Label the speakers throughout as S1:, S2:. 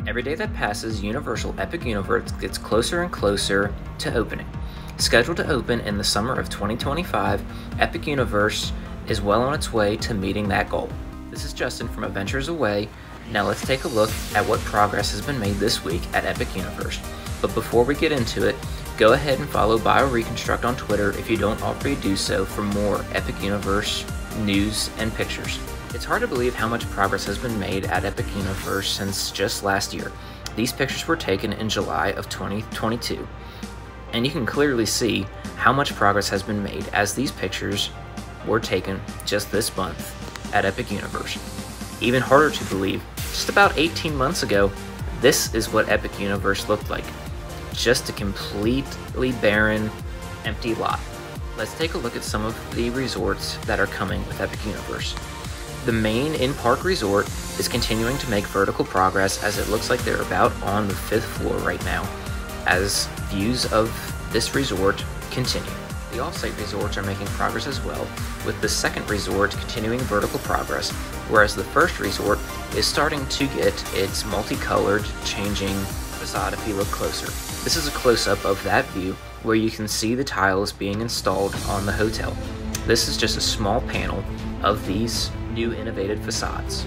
S1: Every day that passes, Universal Epic Universe gets closer and closer to opening. Scheduled to open in the summer of 2025, Epic Universe is well on its way to meeting that goal. This is Justin from Adventures Away. Now let's take a look at what progress has been made this week at Epic Universe. But before we get into it, go ahead and follow BioReconstruct on Twitter if you don't already do so for more Epic Universe news and pictures. It's hard to believe how much progress has been made at Epic Universe since just last year. These pictures were taken in July of 2022, and you can clearly see how much progress has been made as these pictures were taken just this month at Epic Universe. Even harder to believe, just about 18 months ago, this is what Epic Universe looked like. Just a completely barren, empty lot. Let's take a look at some of the resorts that are coming with Epic Universe. The main in-park resort is continuing to make vertical progress as it looks like they're about on the 5th floor right now, as views of this resort continue. The off-site resorts are making progress as well, with the second resort continuing vertical progress, whereas the first resort is starting to get its multicolored changing facade if you look closer. This is a close-up of that view where you can see the tiles being installed on the hotel. This is just a small panel of these new innovative facades.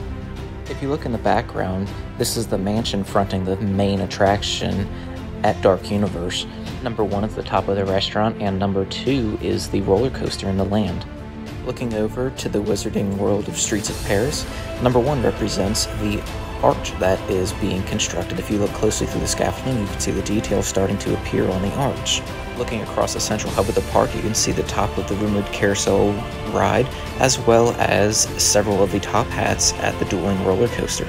S1: If you look in the background, this is the mansion fronting the main attraction at Dark Universe. Number 1 is the top of the restaurant, and number 2 is the roller coaster in the land. Looking over to the Wizarding World of Streets of Paris, number 1 represents the arch that is being constructed. If you look closely through the scaffolding, you can see the details starting to appear on the arch. Looking across the central hub of the park, you can see the top of the rumored carousel ride, as well as several of the top hats at the dueling roller coaster.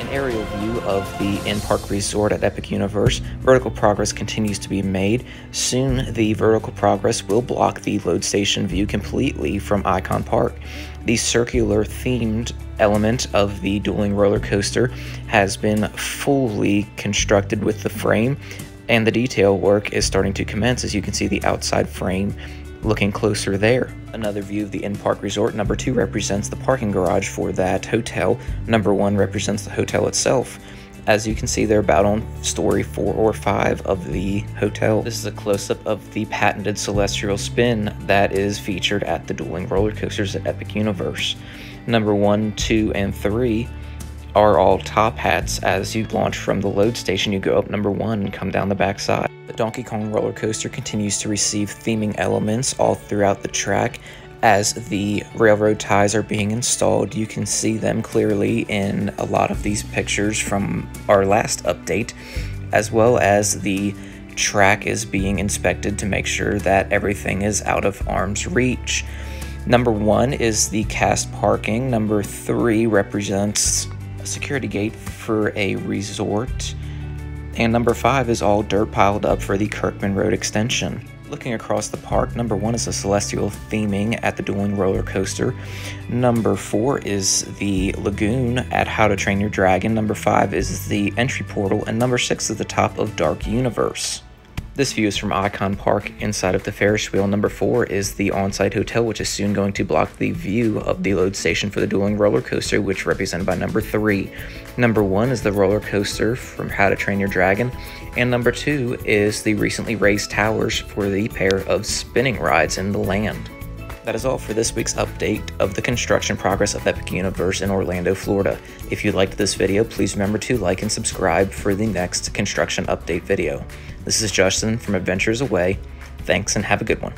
S1: An aerial view of the in-park resort at Epic Universe. Vertical progress continues to be made. Soon, the vertical progress will block the load station view completely from Icon Park. The circular themed element of the dueling roller coaster has been fully constructed with the frame, and the detail work is starting to commence, as you can see the outside frame looking closer there. Another view of the in-park resort. Number 2 represents the parking garage for that hotel. Number 1 represents the hotel itself. As you can see, they're about on story 4 or 5 of the hotel. This is a close-up of the patented celestial spin that is featured at the dueling roller coasters at Epic Universe. Number 1, 2, and 3 are all top hats. As you launch from the load station, you go up number 1 and come down the back side. The Donkey Kong roller coaster continues to receive theming elements all throughout the track. As the railroad ties are being installed, you can see them clearly in a lot of these pictures from our last update, as well as the track is being inspected to make sure that everything is out of arm's reach. Number 1 is the cast parking. Number 3 represents a security gate for a resort. And number 5 is all dirt piled up for the Kirkman Road extension. Looking across the park, number 1 is a celestial theming at the dueling roller coaster. Number 4 is the lagoon at How to Train Your Dragon. Number 5 is the entry portal, and number 6 is the top of Dark Universe. This view is from Icon Park inside of the Ferris wheel. Number 4 is the on-site hotel, which is soon going to block the view of the load station for the dueling roller coaster, which represented by number 3. Number 1 is the roller coaster from How to Train Your Dragon, and number 2 is the recently raised towers for the pair of spinning rides in the land. That is all for this week's update of the construction progress of Epic Universe in Orlando, Florida. If you liked this video, please remember to like and subscribe for the next construction update video. This is Justin from Adventures Away. Thanks and have a good one.